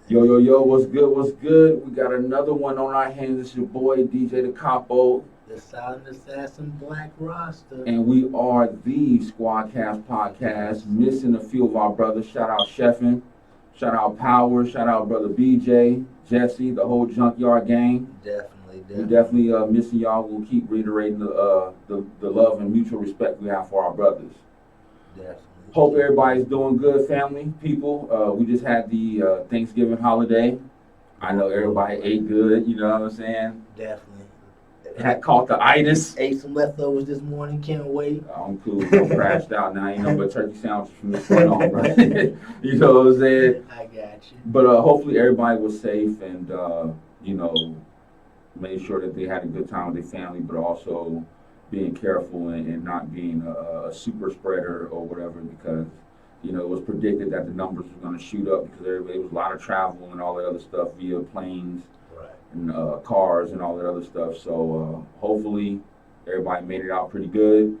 Yo, yo, yo, what's good? What's good? We got another one on our hands. It's your boy, DJ the Capo, The Silent Assassin Black Roster. and we are the Squadcast Podcast. Yes, Missing a few of our brothers. Shout out Sheffin, shout out Power, shout out brother BJ, Jesse, the whole Junkyard gang. definitely, We definitely, definitely missing y'all. We'll keep reiterating the love and mutual respect we have for our brothers. definitely. Hope everybody's doing good, family, people. We just had the Thanksgiving holiday. I know everybody ate good, you know what I'm saying? Definitely. Had caught the itis. Ate some leftovers this morning. Can't wait. I'm cool. I'm crashed out now. Ain't no but turkey sandwiches from this point on, bro. You know what I'm saying? I got you. But hopefully everybody was safe and you know, made sure that they had a good time with their family, but also being careful and not being a super spreader or whatever, because you know it was predicted that the numbers were going to shoot up because there was a lot of travel and all that other stuff via planes Right. and cars and all that other stuff. So hopefully everybody made it out pretty good.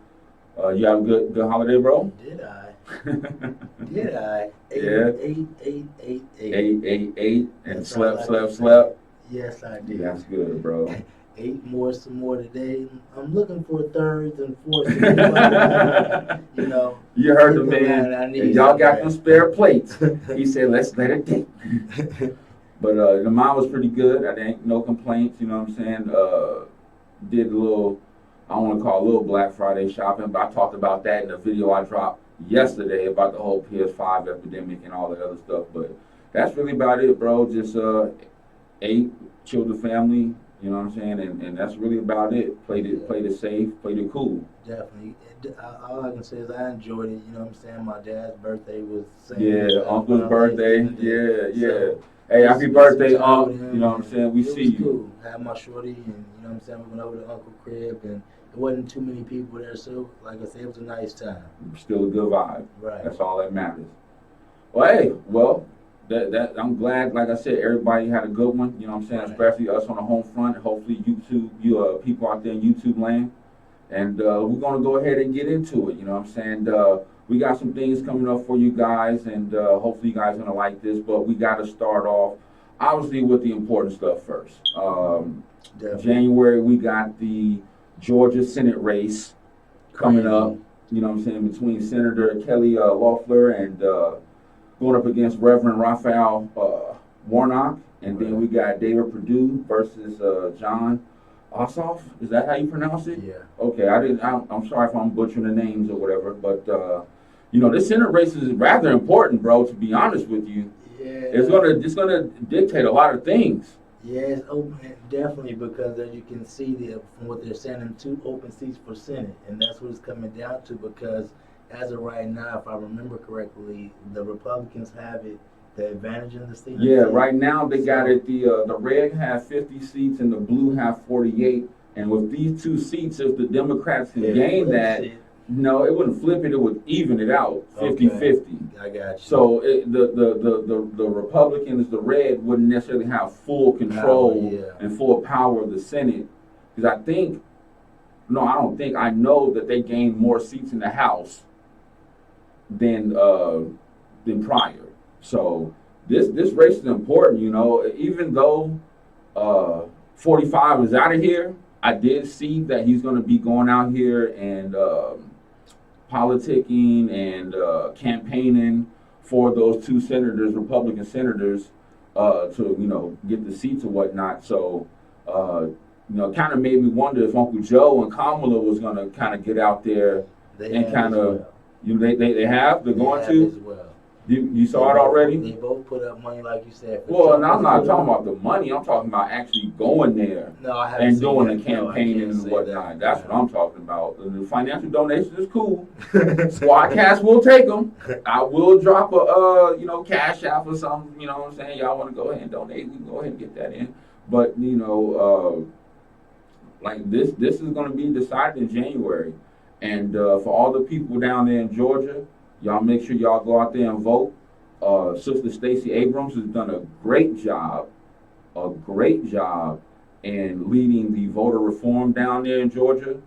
You have a good holiday, bro? Did I? Did I? Yeah. Eight. Ate, and That's all I can say. slept. Yes, I did. That's good, bro. Ate some more today. I'm looking for thirds and fourths. You know. You heard the Hit the man. line, I need And y'all got some, them spare plates. He said, let's let it dip. But the mine was pretty good. I didn't no complaints. You know what I'm saying? Did a little, I don't want to call it a little Black Friday shopping, but I talked about that in the video I dropped yesterday about the whole PS5 epidemic and all that other stuff. But that's really about it, bro. Just ate, chilled the family. You know what I'm saying? And that's really about it. Played it safe, played it cool. Definitely. All I can say is I enjoyed it. You know what I'm saying? My dad's birthday was Yeah, Uncle's birthday. Yeah. So, Hey, happy birthday, spent time Unc. with him, You know what I'm and saying? We it see was you. cool. Had my shorty, and you know what I'm saying? We went over to Uncle crib, and it wasn't too many people there. So, like I said, it was a nice time. Still a good vibe. Right. That's all that matters. Well, hey, that I'm glad. Like I said, everybody had a good one. You know what I'm saying? Right. Especially us on the home front. Hopefully, you people out there in YouTube land. And we're gonna go ahead and get into it. You know what I'm saying? We got some things coming up for you guys, and hopefully you guys are gonna like this. But we got to start off, obviously, with the important stuff first. Definitely. January, we got the Georgia Senate race coming Crazy. up. You know what I'm saying? Between Senator Kelly Loeffler and going up against Reverend Raphael Warnock, and then we got David Perdue versus John Ossoff. Is that how you pronounce it? Yeah. Okay, I'm sorry if I'm butchering the names or whatever, but you know, this Senate race is rather important, bro. To be honest with you, Yeah. it's gonna dictate a lot of things. Yeah, it's open, definitely, because as you can see there, from what they're saying, them 2 open seats for Senate, and that's what it's coming down to. Because as of right now, if I remember correctly, the Republicans have the advantage in the Senate. Yeah, right now they got it. The red have 50 seats and the blue have 48. And with these 2 seats, if the Democrats can gain that, no, it wouldn't flip it. It would even it out 50-50. I got you. So the Republicans, the red, wouldn't necessarily have full control and full power of the Senate, because I think, no, I don't think, I know that they gained more seats in the House than prior. So this race is important, you know. Even though 45 is out of here, I did see that he's going to be going out here and politicking and campaigning for those 2 senators, Republican senators, to get the seats or whatnot. So kind of made me wonder if Uncle Joe and Kamala was going to kind of get out there and kind of they have they're going to. As well. You saw it already? They both put up money, like you said. Well, and I'm not talking about the money. I'm talking about actually going there and doing the campaigning and whatnot. That's what I'm talking about. The financial donations is cool. Squadcast will take them. I will drop a cash app or something. You know what I'm saying? Y'all want to go ahead and donate? We can go ahead and get that in. But like this is going to be decided in January, and for all the people down there in Georgia. Y'all make sure y'all go out there and vote. Sister Stacey Abrams has done a great job in leading the voter reform down there in Georgia,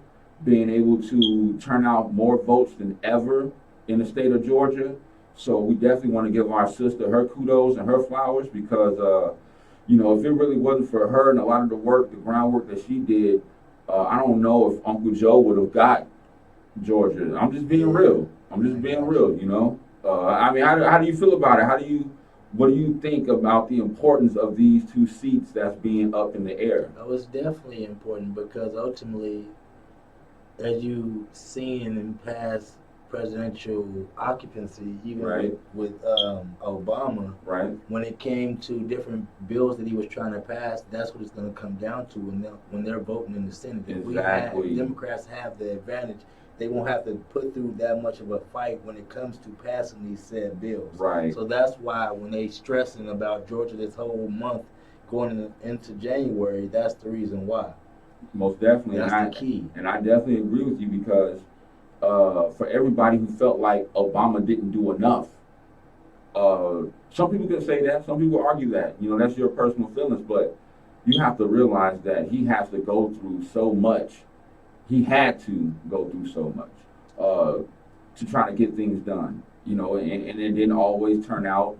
being able to turn out more votes than ever in the state of Georgia. So we definitely want to give our sister her kudos and her flowers because, if it really wasn't for her and a lot of the work, the groundwork that she did, I don't know if Uncle Joe would have got Georgia. I'm just being real. I'm just being real. How do you feel about it? What do you think about the importance of these two seats that's being up in the air? Oh, it's definitely important because ultimately, as you've seen in past presidential occupancy, even with Obama, right? When it came to different bills that he was trying to pass, that's what it's going to come down to when they're voting in the Senate. Exactly. Democrats have the advantage. They won't have to put through that much of a fight when it comes to passing these said bills. Right. So that's why when they stressing about Georgia this whole month going into January, that's the reason why. Most definitely. That's the key. And I definitely agree with you because for everybody who felt like Obama didn't do enough, some people can say that, some people argue that. That's your personal feelings, but you have to realize that he has to go through so much. He had to go through so much to try to get things done. And it didn't always turn out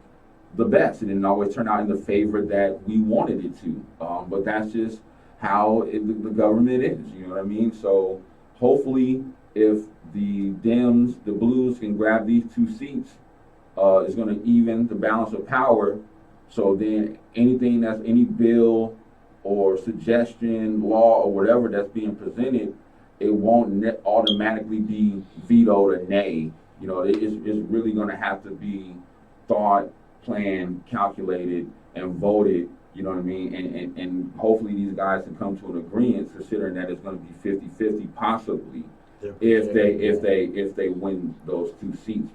the best. It didn't always turn out in the favor that we wanted it to. But that's just how the government is. You know what I mean? So hopefully, if the Dems, the Blues, can grab these two seats, it's going to even the balance of power. So then any bill or suggestion, law, or whatever that's being presented, it won't automatically be vetoed or nay. It's really going to have to be thought, planned, calculated, and voted. You know what I mean? And hopefully these guys can come to an agreement, considering that it's going to be 50-50 possibly if they win those two seats.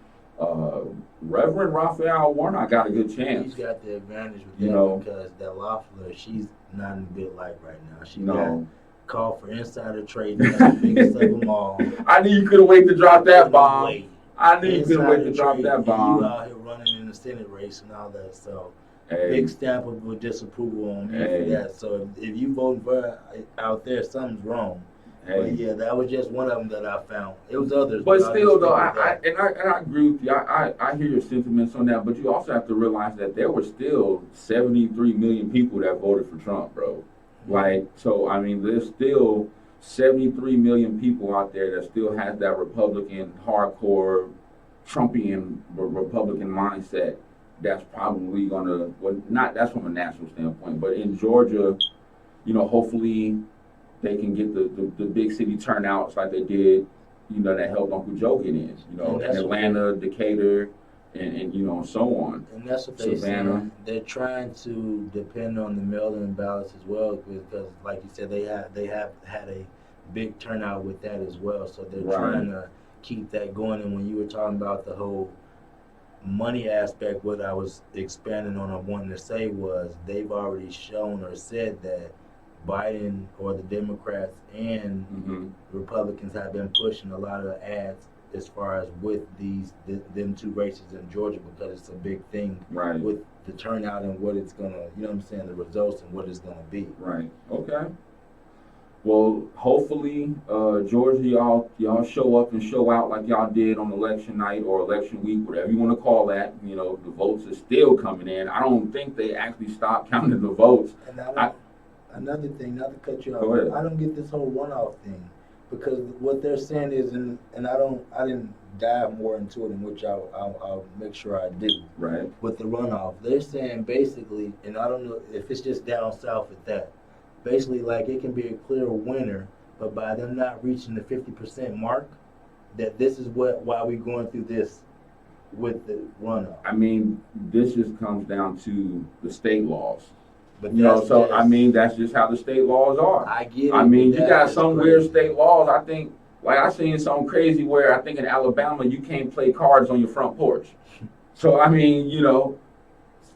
Reverend Raphael Warnock got a good chance. He's got the advantage with that because that Loeffler, she's not in good light right now. She got called for insider trading. That's the biggest of them all. I knew you couldn't wait to drop that bomb. I knew you couldn't wait to drop that bomb. You out here running in the Senate race and all that, so big stamp of disapproval on me for that. So if you vote for out there, something's wrong. But yeah, that was just one of them that I found. It was others. But still, though, I agree with you. I hear your sentiments on that. But you also have to realize that there were still 73 million people that voted for Trump, bro. There's still 73 million people out there that still has that Republican, hardcore, Trumpian Republican mindset. That's probably gonna, that's from a national standpoint, but in Georgia, hopefully they can get the big city turnouts like they did, that helped Uncle Joe get in, in Atlanta, Decatur, and so on. And that's what they're saying. They're trying to depend on the mail-in ballots as well because, like you said, they have had a big turnout with that as well. So they're trying to keep that going. And when you were talking about the whole money aspect, what I was expanding on, I wanted to say was they've already shown or said that Biden or the Democrats and Republicans have been pushing a lot of ads as far as with them two races in Georgia because it's a big thing with the turnout and what it's gonna, the results and what it's gonna be. Right. Okay. Well, hopefully, Georgia, y'all show up and show out like y'all did on election night or election week, whatever you want to call that. The votes are still coming in. I don't think they actually stopped counting the votes. And another thing, not to cut you off, go ahead. I don't get this whole runoff thing because what they're saying is, and I didn't dive more into it, in which I'll make sure I do. Right. With the runoff, they're saying basically, and I don't know if it's just down south at that. Basically, like it can be a clear winner, but by them not reaching the 50% mark, that this is why we're going through this with the runoff. This just comes down to the state laws. But that's just how the state laws are. I get it. You got some weird state laws. I think, I seen something crazy where I think in Alabama you can't play cards on your front porch. So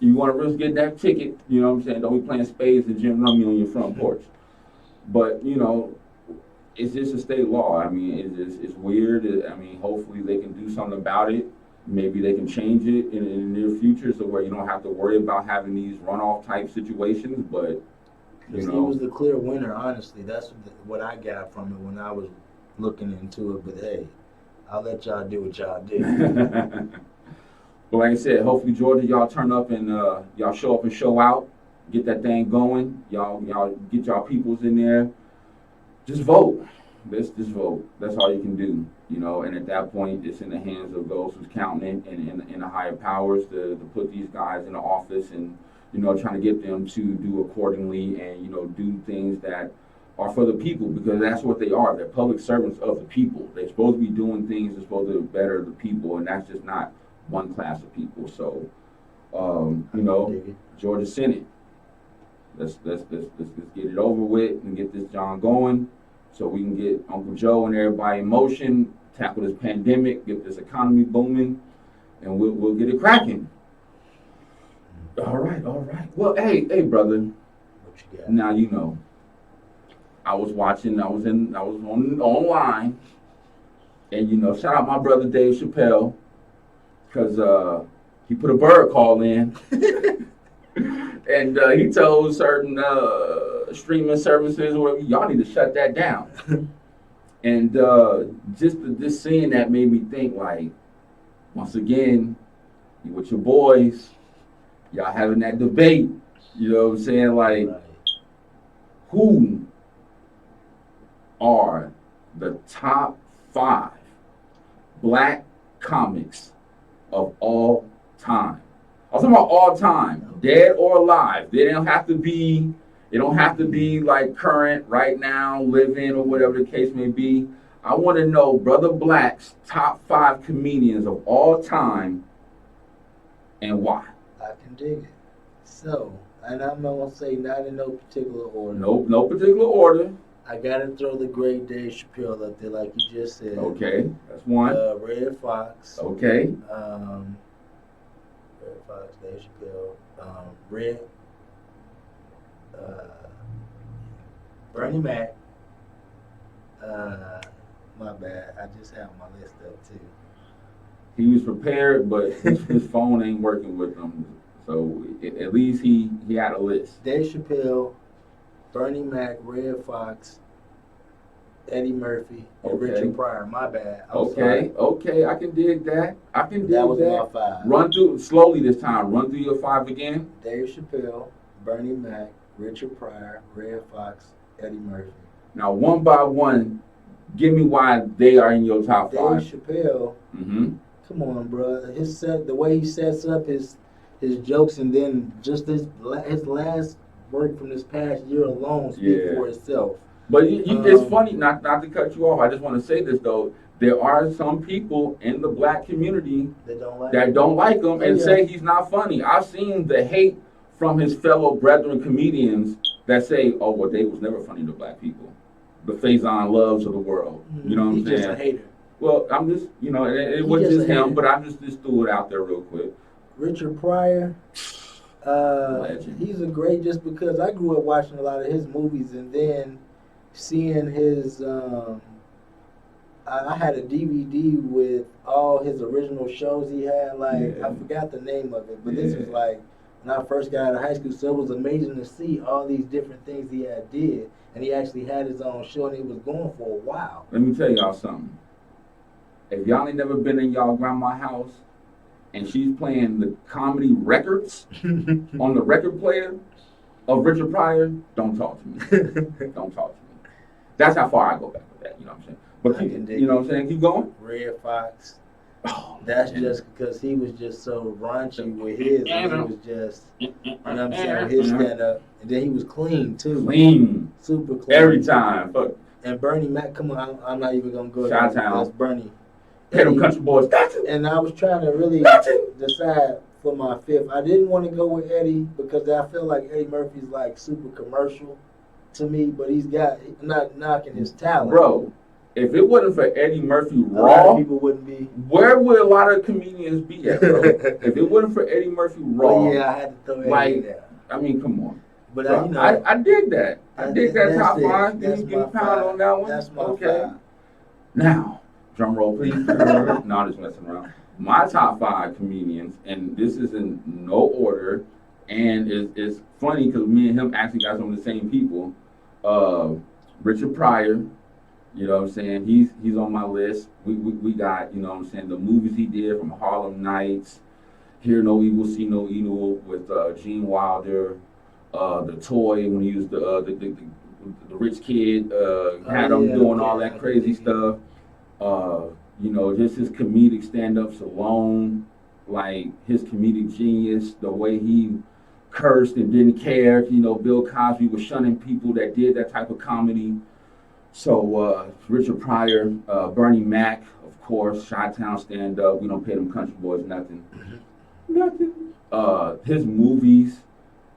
you want to risk getting that ticket, you know what I'm saying? Don't be playing spades and gin rummy on your front porch. But, it's just a state law. It's weird. Hopefully they can do something about it. Maybe they can change it in the near future so where you don't have to worry about having these runoff type situations. But, he was the clear winner, honestly. That's what I got from it when I was looking into it. But, hey, I'll let y'all do what y'all do. But like I said, hopefully Georgia, y'all turn up and y'all show up and show out. Get that thing going. Y'all get y'all peoples in there. Just vote. Let's just vote. That's all you can do, you know. And at that point, it's in the hands of those who's counting and the higher powers to put these guys in the office and, you know, trying to get them to do accordingly and, you know, do things that are for the people, because that's what they are. They're public servants of the people. They're supposed to be doing things that's supposed to better the people, and that's just not one class of people. So, you know, Georgia Senate. Let's get it over with and get this John going, so we can get Uncle Joe and everybody in motion, tackle this pandemic, get this economy booming, and we'll get it cracking. All right. Well, hey, brother. What you got? Now you know. I was online, and you know, shout out my brother Dave Chappelle, because he put a bird call in. And he told certain streaming services, or y'all need to shut that down. And just seeing that made me think, like, once again, you with your boys, y'all having that debate. You know what I'm saying? Like, who are the top 5 black comics of all time? I'm talking about all time, dead or alive. They don't have to be like current, right now, living, or whatever the case may be. I want to know Brother Black's top 5 comedians of all time and why. I can dig it. So, and I'm not gonna say not in no particular order. No particular order. I gotta throw the great Dave Chappelle up there, like you just said. Okay, that's one. Red Fox. Okay. Red Fox, Dave Chappelle, Red, Bernie Mac. My bad, I just have my list up too. He was prepared, but his phone ain't working with him. So at least he had a list. Dave Chappelle, Bernie Mac, Red Fox, Eddie Murphy, and Richard Pryor. My bad. Okay, I can dig that. That was my 5. Run through slowly this time. Run through your 5 again. Dave Chappelle, Bernie Mac, Richard Pryor, Red Fox, Eddie Murphy. Now, one by one, give me why they are in your top 5. Dave Chappelle. Come on, bro. The way he sets up his jokes, and then just his last work from this past year alone speaks for itself. But it's funny, not to cut you off. I just want to say this though. There are some people in the black community that don't like him and say he's not funny. I've seen the hate from his fellow brethren comedians that say, "Oh, well, Dave was never funny to black people." The Faison Loves of the world. You know what I'm saying? He's just a hater. Well, I'm just, you know, it wasn't just him, but I'm just threw it out there real quick. Richard Pryor, he's a great, just because I grew up watching a lot of his movies, and then seeing his, I had a DVD with all his original shows he had, I forgot the name of it, but this was like when I first got out of high school, so it was amazing to see all these different things he had did, and he actually had his own show, and he was going for a while. Let me tell y'all something. If y'all ain't never been in y'all grandma's house and she's playing the comedy records on the record player of Richard Pryor, don't talk to me. Don't talk to me. That's how far I go back with that, you know what I'm saying? But you know what I'm saying? Keep going. Red Fox. That's just because he was just so raunchy with his, and he was just, you know what I'm saying, his stand up. And then he was clean too. Clean. Super clean. Every time. Fuck. And Bernie Mac, come on, I'm not even going to go there. Chi-town. That's Bernie. Pay them country boys. And I was trying to really decide for my 5th. I didn't want to go with Eddie because I feel like Eddie Murphy's like super commercial to me, but he's not knocking his talent. Bro, if it wasn't for Eddie Murphy a lot Raw, of people wouldn't be. Where would a lot of comedians be at, bro? If it wasn't for Eddie Murphy Raw, I had to throw Eddie in there. I mean, come on. But bro, you know, I dig that. I dig that top 5. That's Give me a pound on that one. That's my 5. Now, drum roll, please. No, I'm just messing around. My top 5 comedians, and this is in no order, and it's funny because me and him actually got some of the same people. Richard Pryor, you know what I'm saying? He's on my list. We got, you know what I'm saying, the movies he did from Harlem Nights, Hear No Evil, See No Evil with Gene Wilder, the toy when he was the rich kid, had him doing all that crazy stuff. Just his comedic stand-ups alone, like his comedic genius, the way he cursed and didn't care. Bill Cosby was shunning people that did that type of comedy. So Richard Pryor, Bernie Mac, of course, Chi-Town stand-up. We don't pay them country boys nothing. Nothing. His movies,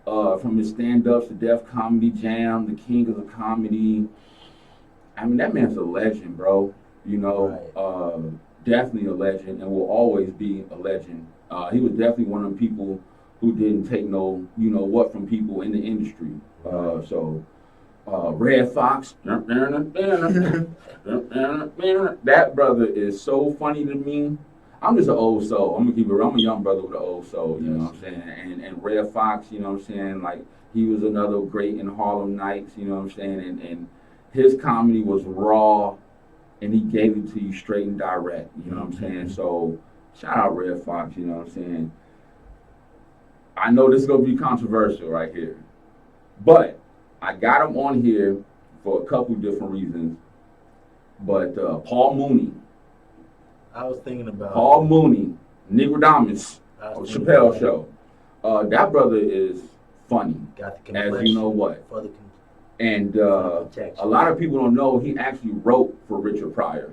from his stand-ups to Def Comedy Jam, the king of the comedy. I mean, that man's a legend, bro. Definitely a legend, and will always be a legend. He was definitely one of them people who didn't take no, what from people in the industry. Red Fox, that brother is so funny to me. I'm just an old soul. I'm gonna keep it real. I'm a young brother with an old soul, you know what I'm saying? And Red Fox, you know what I'm saying? Like, he was another great in Harlem Nights, you know what I'm saying? And his comedy was raw, and he gave it to you straight and direct, you know what I'm saying? So, shout out Red Fox, you know what I'm saying? I know this is gonna be controversial right here, but I got him on here for a couple different reasons. But Paul Mooney. I was thinking about Paul Mooney, Negrodamus, Chappelle Show. That brother is funny, as you know what. And a lot of people don't know he actually wrote for Richard Pryor.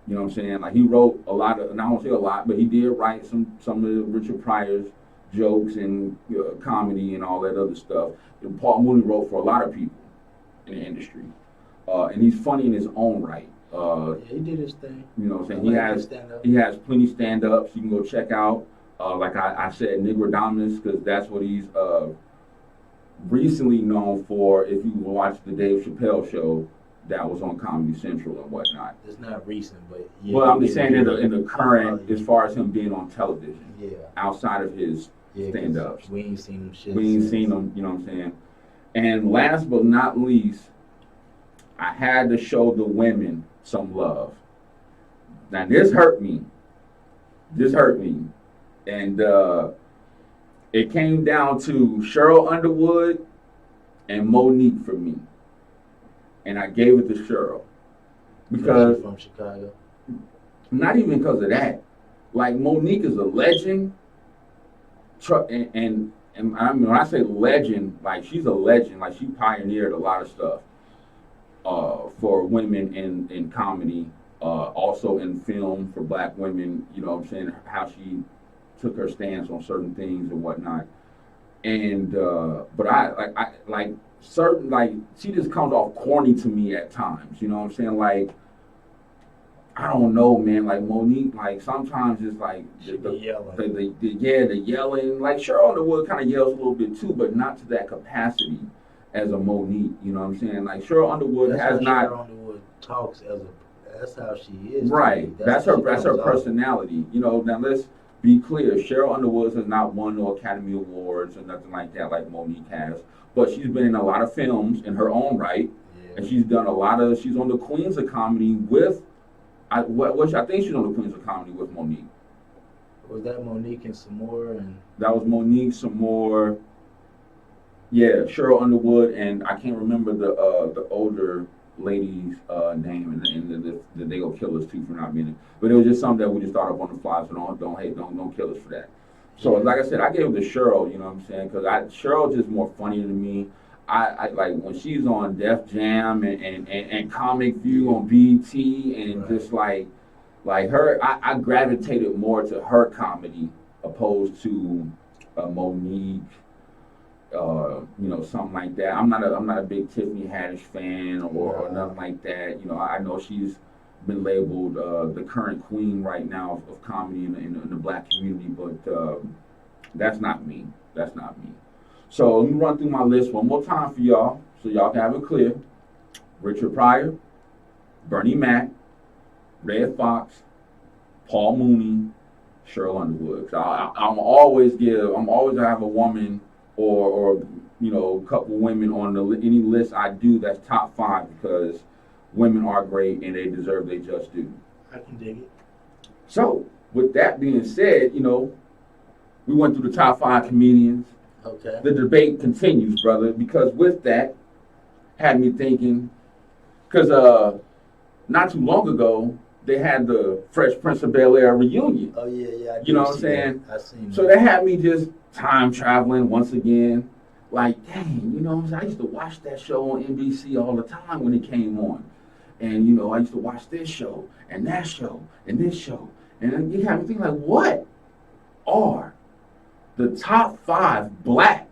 You know what I'm saying? Like, he wrote a lot of, and I won't say a lot, but he did write some of Richard Pryor's jokes and comedy and all that other stuff. And Paul Mooney wrote for a lot of people in the industry, and he's funny in his own right. He did his thing. You know what I'm saying? He has plenty stand-ups you can go check out. Like I said, Negrodamus, because that's what he's recently known for. If you watch the Dave Chappelle show that was on Comedy Central and whatnot. It's not recent, but yeah. Well, I'm just saying in the current, as far as him being on television. Yeah. Outside of his stand-ups. We ain't seen him shit. We ain't seen him, you know what I'm saying? And last but not least, I had to show the women some love. Now, this hurt me. And it came down to Cheryl Underwood and Monique for me. And I gave it to Cheryl. Because, from Chicago? Not even because of that. Like, Monique is a legend. And I mean, when I say legend, like, she's a legend. Like, she pioneered a lot of stuff for women in comedy, also in film for black women. You know what I'm saying? How she took her stance on certain things and whatnot. And but I certain, like, she just comes off corny to me at times. You know what I'm saying? Like, I don't know, man. Like, Monique, like, sometimes it's like the yelling. Like, Cheryl Underwood kind of yells a little bit too, but not to that capacity as a Monique. You know what I'm saying? Like, Cheryl Underwood Cheryl Underwood talks that's how she is. Right. That's her personality. You know. Now let's be clear. Cheryl Underwood has not won no Academy Awards or nothing like that, like Monique has. But she's been in a lot of films in her own right, and she's done a lot of. She's on the Queens of Comedy with. I think she's on the Queens of Comedy with Monique. Was that Monique and some more? That was Monique, some more. Yeah, Cheryl Underwood, and I can't remember the older lady's name, and they go kill us too for not being it. But it was just something that we just thought of on the fly, so don't kill us for that. So like I said, I gave it to Cheryl. You know what I'm saying? Because Cheryl's just more funny to me. I like when she's on Def Jam and Comic View on BET and just like her, I gravitated more to her comedy opposed to Monique, something like that. I'm not a big Tiffany Haddish fan or nothing like that. You know, I know she's been labeled the current queen right now of comedy in the black community, but that's not me. So let me run through my list one more time for y'all, so y'all can have it clear. Richard Pryor, Bernie Mac, Red Fox, Paul Mooney, Cheryl Underwood. I'm always have a woman or a couple women on any list I do that's top 5 because women are great and they deserve their just due. I can dig it. So with that being said, We went through the top 5 comedians. Okay. The debate continues, brother, because with that, had me thinking, because not too long ago, they had the Fresh Prince of Bel-Air reunion. Oh, yeah. You know what I'm saying? I seen So that. that had me just time traveling once again. Like, dang, you know what I'm saying? I used to watch that show on NBC all the time when it came on. And, you know, I used to watch this show and that show and this show. And you have me thinking, like, what are the top 5 black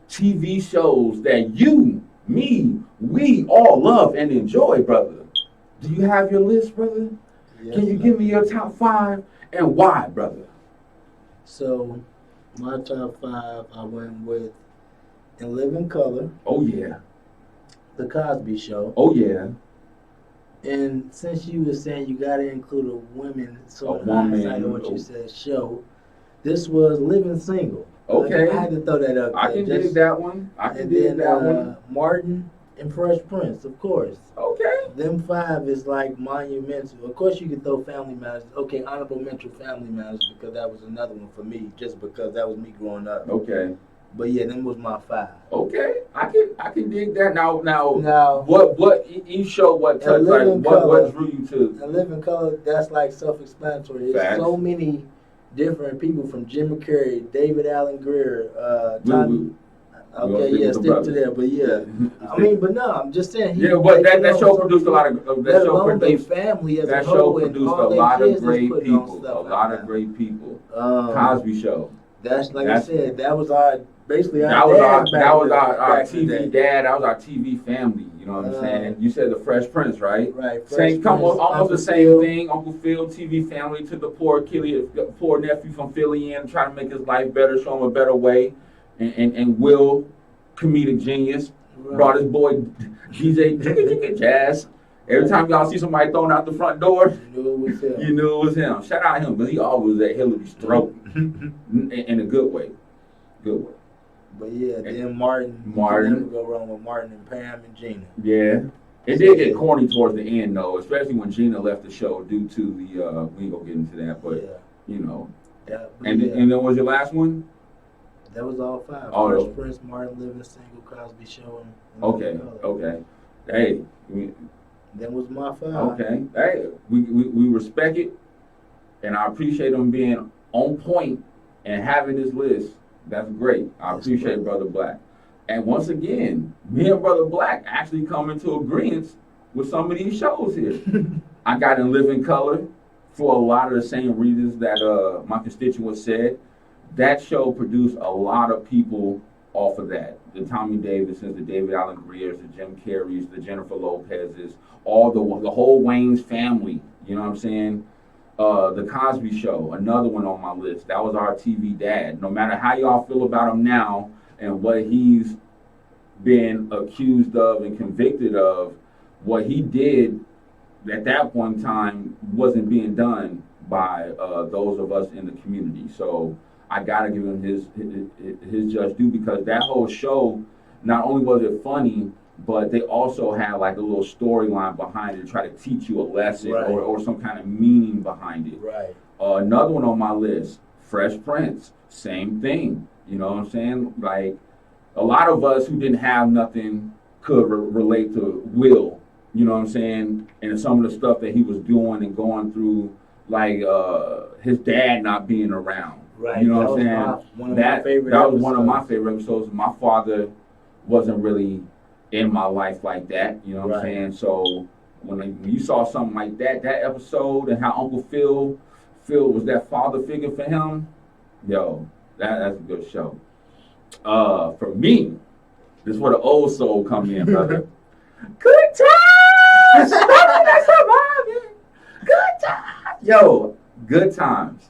TV shows that you, me, we all love and enjoy, brother? Do you have your list, brother? Yes, Can you give me your top 5 and why, brother? So, my top 5, I went with In Living Color. Oh, yeah. The Cosby Show. Oh, yeah. And since you were saying you got to include a woman, so A in woman. hindsight of what you said, show, this was Living Single. Okay. I had to throw that up there. I can dig that one. I can dig that one. Martin and Fresh Prince, of course. Okay. Them 5 is like monumental. Of course, you can throw Family Matters. Okay, honorable mention Family Matters because that was another one for me, just because that was me growing up. Okay. But yeah, them was my 5. Okay. I can dig that. Now what each show what touch like what drew you to In Living Color, that's like self-explanatory. Facts. There's so many different people from Jim McCary, David Allen Greer, Tommy. Okay, yeah, stick to that, but yeah, I mean, but no, I'm just saying. But that show produced a lot of that show produced family as that a show whole, produced and all a lot of kids great is people, a lot of great people. Cosby Show. That's like I said, that was our basically our that was our TV dad. That was our TV family. You know what I'm saying? You said the Fresh Prince, right? Right. Same, almost the same thing. Uncle Phil, TV family, took the poor nephew from Philly in, trying to make his life better, show him a better way, and Will, comedic genius, brought his boy DJ Jazz. Every time y'all see somebody thrown out the front door, you knew it was him. Shout out him, because he always was at Hillary's throat in a good way. Good way. But yeah, then Martin. You never go wrong with Martin and Pam and Gina. Yeah. It did get corny towards the end, though, especially when Gina left the show due to the, we ain't gonna get into that, but, you know. Yeah, and then was your last one? That was all 5. Oh, Fresh Prince, Martin, Living Single, Cosby Show, and Okay. Hey. That was my 5. Okay. Hey, we respect it, and I appreciate them being on point and having this list. That's great. I appreciate Brother Black. And once again, me and Brother Black actually come into agreement with some of these shows here. I got In Living Color for a lot of the same reasons that my constituents said. That show produced a lot of people off of that. The Tommy Davisons, the David Allen Greers, the Jim Carreys, the Jennifer Lopez's, all the whole Wayne's family. You know what I'm saying? The Cosby Show, another one on my list. That was our TV dad. No matter how y'all feel about him now and what he's been accused of and convicted of, what he did at that point in time wasn't being done by those of us in the community. So I gotta give him his just due, because that whole show, not only was it funny, but they also had like a little storyline behind it to try to teach you a lesson or some kind of meaning behind it. Right. Another one on my list, Fresh Prince, same thing. You know what I'm saying? Like, a lot of us who didn't have nothing could relate to Will, you know what I'm saying? And some of the stuff that he was doing and going through, like his dad not being around. Right. You know what I'm saying? That was one of my favorite episodes. My father wasn't really in my life like that, you know what I'm saying? So when you saw something like that episode, and how Uncle Phil was that father figure for him, yo, that's a good show. For me, this is where the old soul come in, brother. Good times! Surviving! Good times! Yo, Good Times.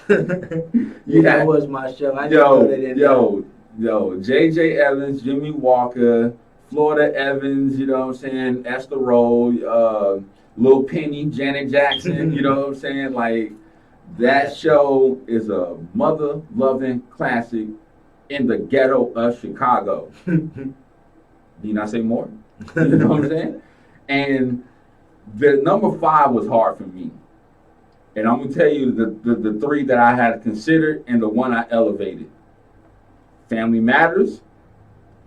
That was my show. I know that in Yo, J.J. Evans, Jimmy Walker, Florida Evans, you know what I'm saying, Esther Roll, Lil Penny, Janet Jackson, you know what I'm saying? Like, that show is a mother-loving classic in the ghetto of Chicago. Do you not say more? You know what I'm saying? And the number 5 was hard for me. And I'm gonna tell you the three that I had considered and the one I elevated. Family Matters,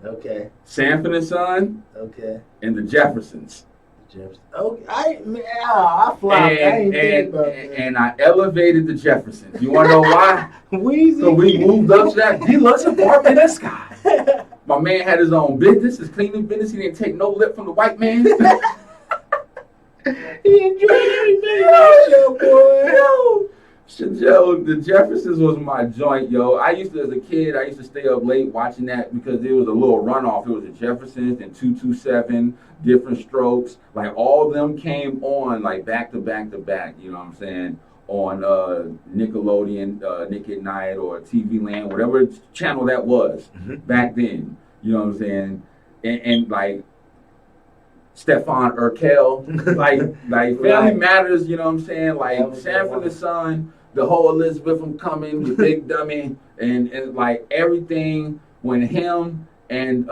Okay. Sanford and Son, Okay. and the Jeffersons. Jefferson. Okay. I flopped. I ain't think about that. And I elevated the Jeffersons. You wanna know why? Weezy. So we moved up to that deluxe apartment in the sky. My man had his own business, his cleaning business. He didn't take no lip from the white man. He enjoyed every minute of show, boy. Yo, the Jeffersons was my joint, yo. I used to, as a kid, I used to stay up late watching that because there was a little runoff. It was the Jeffersons and 227, Different Strokes. Like, all of them came on, like, back to back to back, you know what I'm saying? On Nickelodeon, Nick at Night, or TV Land, whatever channel that was back then, you know what I'm saying? And like, Stefan Urkel, like Family Matters, you know what I'm saying? Like Sanford and Son, the whole Elizabeth from Coming, the Big Dummy, and like everything when him and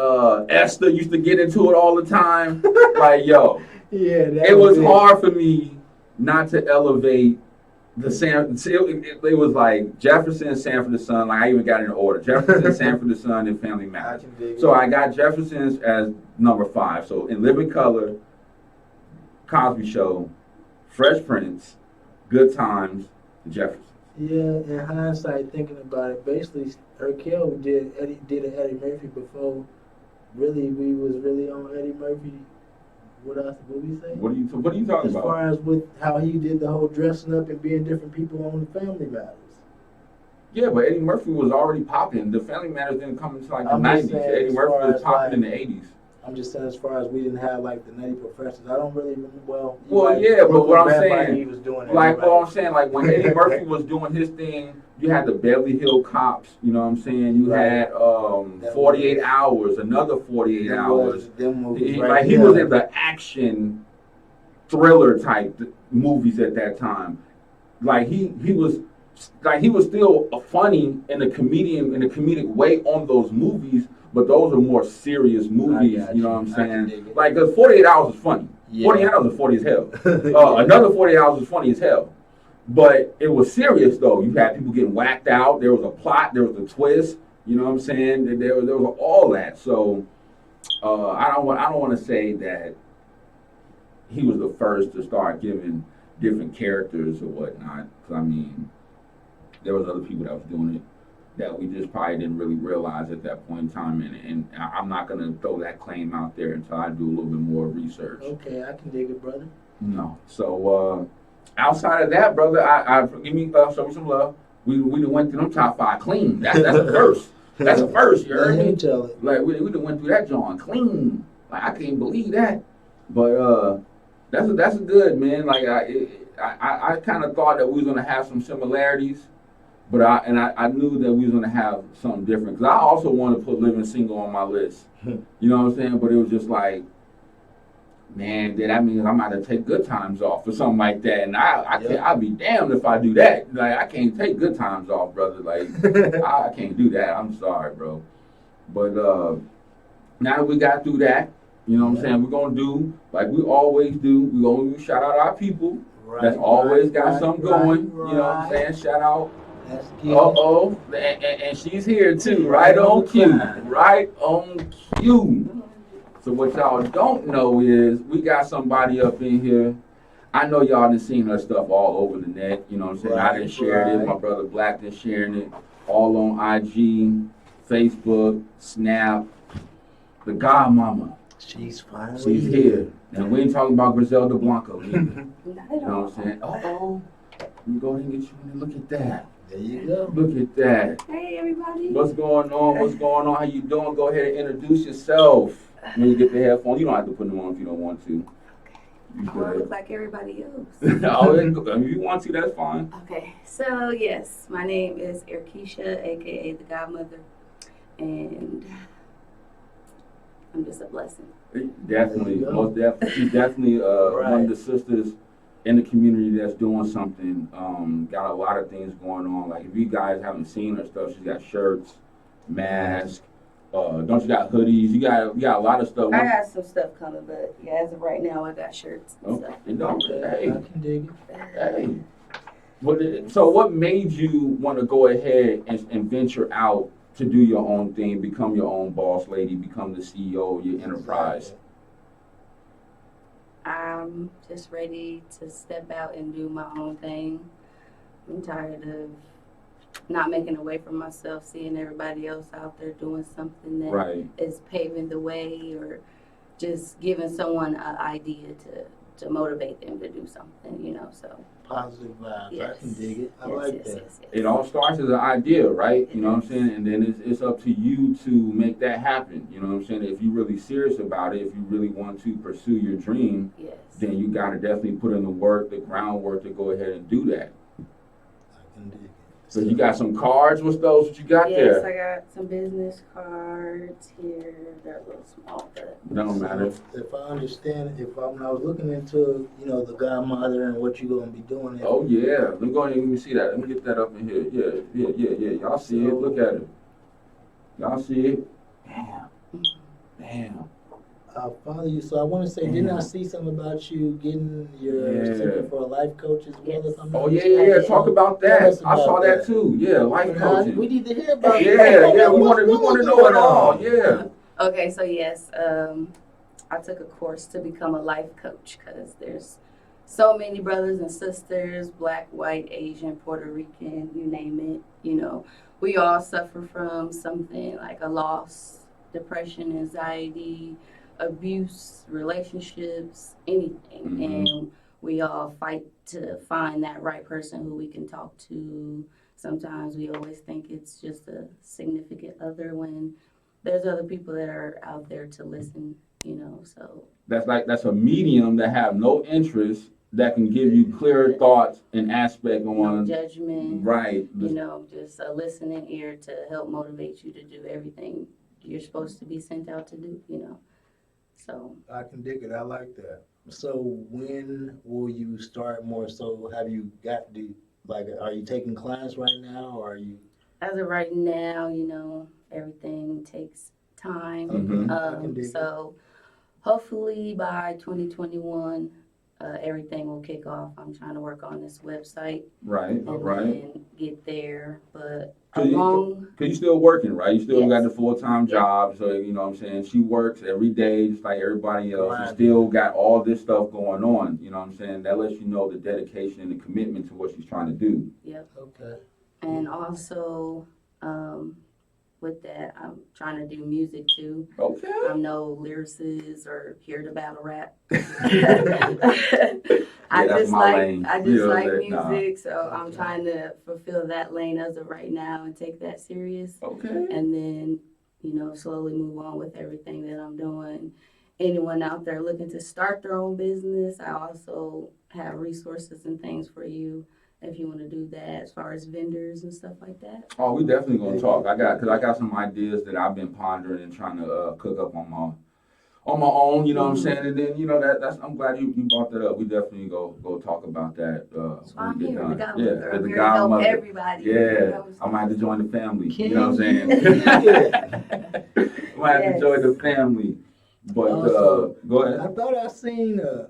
Esther used to get into it all the time. Like, yo, yeah, it was hard for me not to elevate the it was like Jefferson, Sanford and Son. Like, I even got it in order: Jefferson, Sanford and Son, and Family Matters. So I got Jefferson's as number 5. So in Living Color, Cosby Show, Fresh Prince, Good Times, Jefferson. Yeah, in hindsight, thinking about it, basically, Urkel did an Eddie Murphy before. Really, we was really on Eddie Murphy. What else? What we say? What are you talking about? As far as with how he did the whole dressing up and being different people on the Family Matters. Yeah, but Eddie Murphy was already popping. The Family Matters didn't come until like the 90s. Eddie Murphy was popping in the 80s. I'm just saying, as far as we didn't have like the Nutty Professors, I don't really remember. Well, yeah, but what I'm saying, he was doing like what I'm saying, like when Eddie Murphy was doing his thing, you had the Beverly Hill Cops. You know what I'm saying? You had 48 Hours, another 48 Hours. He was in the action thriller type movies at that time. Like he was still funny in a comedic way on those movies. But those are more serious movies, you know what I'm saying? Like, because 48 Hours is funny. Yeah. 48 Hours is funny as hell. Another 48 Hours is funny as hell. But it was serious, though. You had people getting whacked out. There was a plot. There was a twist. You know what I'm saying? There was all that. So I don't want to say that he was the first to start giving different characters or whatnot. Because, I mean, there was other people that was doing it that we just probably didn't really realize at that point in time, and I'm not gonna throw that claim out there until I do a little bit more research. Okay, I can dig it, brother. No, so outside of that, brother, I give me show me some love. We done went through them top 5 clean. That's a first. That's a first. You heard me? Tell it. Like we done went through that John clean. Like, I can't believe that. But that's a good, man. Like I kind of thought that we was gonna have some similarities. But I knew that we was gonna have something different, because I also wanted to put Living Single on my list. You know what I'm saying? But it was just like, man, that means I might have to take Good Times off or something like that. And I'll be damned if I do that. Like, I can't take Good Times off, brother. Like, I can't do that. I'm sorry, bro. But now that we got through that, you know what I'm saying? We're gonna do like we always do. We're gonna shout out our people. That's always got something going. You know what I'm saying? Shout out. And she's here too, right on cue. Right on cue. So what y'all don't know is we got somebody up in here. I know y'all done seen her stuff all over the net. You know what I'm saying? I done shared it. My brother Black done sharing it all on IG, Facebook, Snap. The Godmother. She's here. And we ain't talking about Griselda Blanco either. Not at all. You know what I'm saying? Let me go ahead and get you in there. Look at that. There you go. Look at that. Hey, everybody. What's going on? What's going on? How you doing? Go ahead and introduce yourself. When you get the headphones, you don't have to put them on if you don't want to. Okay. I want to look like everybody else. If you want to, that's fine. Okay. So, yes, my name is Erkeisha, a.k.a. the Godmother. And I'm just a blessing. Definitely. Most definitely. She's definitely one of the sisters in the community that's doing something. Got a lot of things going on. Like, if you guys haven't seen her stuff, she's got shirts, masks. Don't you got hoodies? You got a lot of stuff. I got some stuff coming, but yeah, as of right now, I got shirts and stuff. Hey, I can dig it. Hey. So what made you want to go ahead and venture out to do your own thing, become your own boss lady, become the CEO of your enterprise? I'm just ready to step out and do my own thing. I'm tired of not making a way for myself, seeing everybody else out there doing something that Right. is paving the way or just giving someone an idea to motivate them to do something, you know, so. Positive vibes. Yes. I can dig it. I Yes, like yes, that. yes, yes. It all starts as an idea, right? It You know what I'm does. saying? And then it's up to you to make that happen. You know what I'm saying? If you're really serious about it, if you really want to pursue your dream, Yes. then you got to definitely put in the work, the groundwork to go ahead and do that. I can dig it. So you got some cards. What's those? What you got Yes, there? I got some business cards here. They're a little small, but Don't matter. If I understand, I was looking into, the Godmother and what you're gonna be doing. Oh yeah. Let me go ahead and let me see that. Let me get that up in here. Yeah. Y'all see it? Look at it. Y'all see it? Damn. I'll follow you. So I want to say, didn't I see something about you getting your certificate for a life coach as well? If I'm not Oh yeah. Talk about that. Tell us I saw about that too. Yeah, life coaching. We need to hear about Yeah. We want to know it all. Yeah. okay, so yes, I took a course to become a life coach because there's so many brothers and sisters, black, white, Asian, Puerto Rican, you name it. You know, we all suffer from something like a loss, depression, anxiety, abuse, relationships, anything. Mhm. And we all fight to find that right person who we can talk to. Sometimes we always think it's just a significant other when there's other people that are out there to listen, you know, so. That's a medium that have no interest that can give you clearer thoughts and aspect No on judgment. right. You know, just a listening ear to help motivate you to do everything you're supposed to be sent out to do, you know. So I can dig it. I like that. So when will you start more? So have you got are you taking clients right now, or are you? as of right now, you know, everything takes time. Mhm. I can dig it. So hopefully by 2021, everything will kick off. I'm trying to work on this website Right. and then get there. But Cause you still working, right? You still got the full-time job, so you know what I'm saying. She works every day, just like everybody else. Right. And still got all this stuff going on. You know what I'm saying? That lets you know the dedication and the commitment to what she's trying to do. Yep. Okay. And also, with that, I'm trying to do music too. Okay. I'm no lyricist or here to battle rap. I just like music, so I'm trying to fulfill that lane as of right now and take that serious. Okay. And then, you know, slowly move on with everything that I'm doing. Anyone out there looking to start their own business, I also have resources and things for you if you want to do that, as far as vendors and stuff like that. Oh, we definitely gonna talk. I got some ideas that I've been pondering and trying to cook up on my own. You know what I'm saying? And then that's I'm glad you brought that up. We definitely go talk about that. So I'm here, done. the Godmother. Yeah, I'm the here to help Godmother. everybody. Yeah, You know I might have to join the family. You know what I'm saying? Yeah. I might have to join the family. But go ahead. I thought I seen a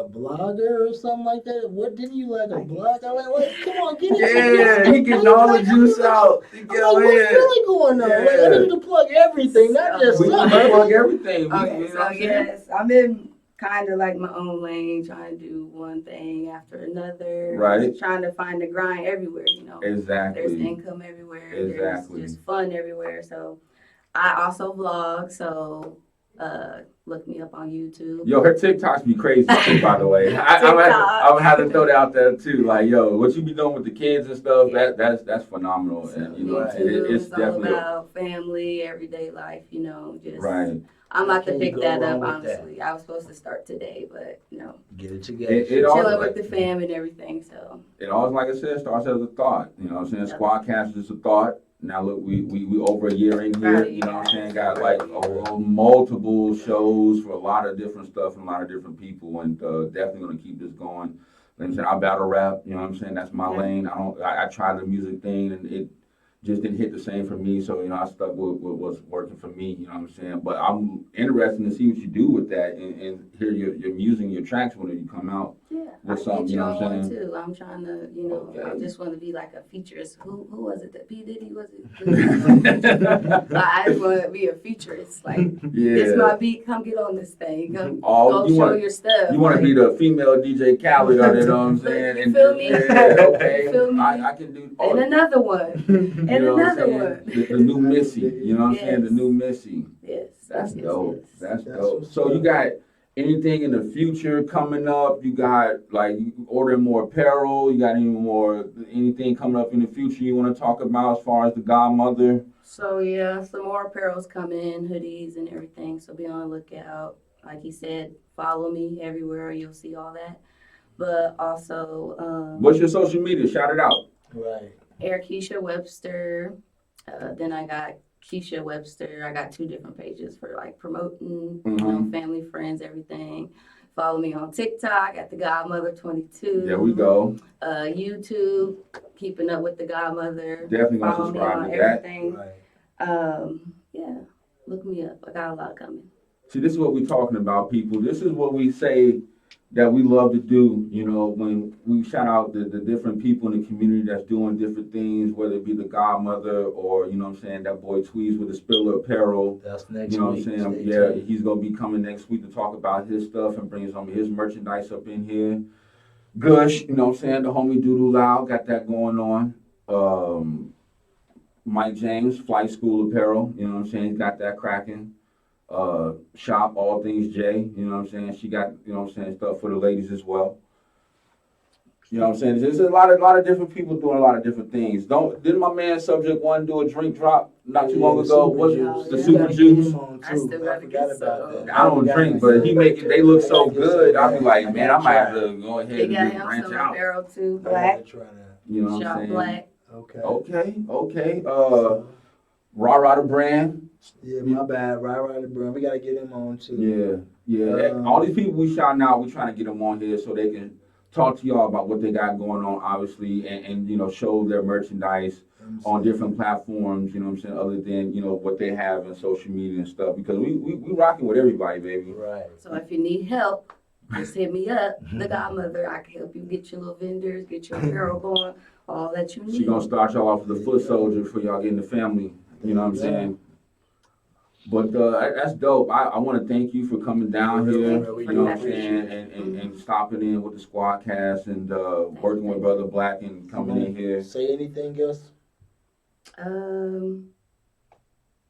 blogger or something like that. What didn't you like a blog? I'm like, wait, come on, get it. Yeah, he getting all the juice out. What's really going on? Yeah. Like, I need to plug everything, not just We some. plug everything. Okay, You know so what I'm saying? yes, I'm in kind of like my own lane, trying to do one thing after another. Right. Just trying to find the grind everywhere, you know. Exactly. There's income everywhere. Exactly. There's just fun everywhere. So I also vlog, so look me up on YouTube. Yo, her TikToks be crazy too, by the way. I'm gonna have to throw that out there too. Like, yo, what you be doing with the kids and stuff, that's phenomenal. So and you know, YouTube it's is all definitely about family, everyday life, you know, just right. I'm about to Can't pick go that wrong up, with honestly. I was supposed to start today, but you know. Get it together. It all, Chilling with the fam and everything, so. It always, like I said, starts as a thought. You know what I'm saying? Yep. Squadcast is a thought. Now look, we over a year in here. Right. You know what I'm saying? Got like multiple shows for a lot of different stuff and a lot of different people, and definitely gonna keep this going. Like I said, I battle rap. You know what I'm saying? That's my lane. I tried the music thing, and it just didn't hit the same for me. So I stuck with what's working for me. You know what I'm saying? But I'm interested to see what you do with that and hear your music, your tracks when you come out. Yeah, What's I up, get you you know what I'm on saying? too. I'm trying to, you know, I Okay. just want to be like a featurist. Who was it? That P Diddy was it? I just want to be a futurist. Like, this Yeah. my beat. Come get on this thing. Come Oh, go you show want your stuff. you want to like, be the female DJ Khaled on it, you know what I'm Look, saying? you And feel me? yeah, okay. You feel me? I can do all and another one. And you know what I'm another saying? one. The new Missy, you know what I'm saying? The Yes. new Missy. Yes. That's yes, dope. yes. That's That's dope. what's So you up. got anything in the future coming up? You got like you ordering more apparel? You got anything coming up in the future you want to talk about as far as the Godmother? So yeah, some more apparels coming, hoodies and everything. So be on the lookout. Like he said, follow me everywhere. You'll see all that. But also, What's your social media? Shout it out. Right. Air Keisha Webster. Then I got Keisha Webster. I got 2 different pages for like promoting, you know, family, friends, everything. Follow me on TikTok at the Godmother 22. There we go. YouTube, keeping up with the Godmother. Definitely gonna Follow me subscribe on to that. everything. Right. Yeah, look me up. I got a lot coming. See, this is what we're talking about, people. This is what we say that we love to do, you know, when we shout out the different people in the community that's doing different things, whether it be the Godmother or, you know what I'm saying, that boy Tweez with the Spiller Apparel. That's next You know week. what I'm saying? Stay Yeah, tuned. he's going to be coming next week to talk about his stuff and bring some of his merchandise up in here. Gush, you know what I'm saying, the homie Doodoo Loud got that going on. Mike James, Flight School Apparel, you know what I'm saying, he's got that cracking. Shop All Things J, you know what I'm saying? She got, you know what I'm saying, stuff for the ladies as well. You know what I'm saying? There's a lot of different people doing a lot of different things. Didn't my man Subject One do a drink drop not too long ago? Was it the Super Juice? I still gotta get some. I don't drink, but he make it. They look so good. I be like, man, I might have to go ahead They and got just him branch some out. apparel too, black. You know what I'm Shop saying? black. Okay. Rah the brand. Yeah, my bad. Right, bro. We gotta get him on too. Yeah. All these people we shouting out, we trying to get them on here so they can talk to y'all about what they got going on, obviously, and you know, show their merchandise on different platforms, you know what I'm saying, other than, you know, what they have in social media and stuff, because we rocking with everybody, baby. Right. So if you need help, just hit me up, the Godmother. I can help you get your little vendors, get your apparel going, all that you need. She gonna start y'all off with the foot soldier for y'all getting the family, you know what I'm saying? But that's dope. I want to thank you for coming down here, you know what I'm saying, and stopping in with the squad cast and working with Brother Black and coming in here. Say anything else?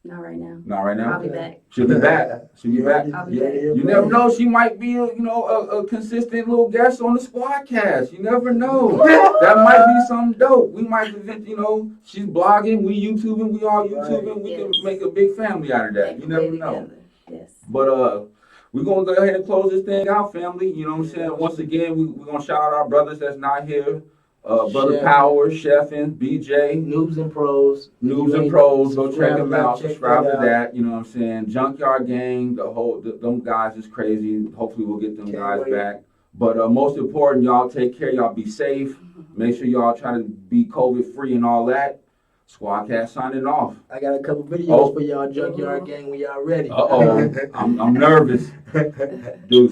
Not right now. Not right now? I'll be back. She'll be back. She'll be back. I'll be back. You never know. She might be a consistent little guest on the squad cast. You never know. That might be something dope. We might, you know, she's blogging, we YouTubing, we all YouTubing. We can make a big family out of that. You never know. Yes. But we're going to go ahead and close this thing out, family. You know what I'm saying? Once again, we're going to shout out our brothers that's not here. Brother Chef. Power, Chefin', BJ. Noobs and Pros. Go check them out. Subscribe to out. that. You know what I'm saying? Junkyard Gang, them guys is crazy. Hopefully we'll get them Can't guys wait. back. But most important, y'all take care. Y'all be safe. Make sure y'all try to be COVID free and all that. Squadcast signing off. I got a couple videos for y'all Junkyard Gang when y'all ready. I'm nervous. Dude.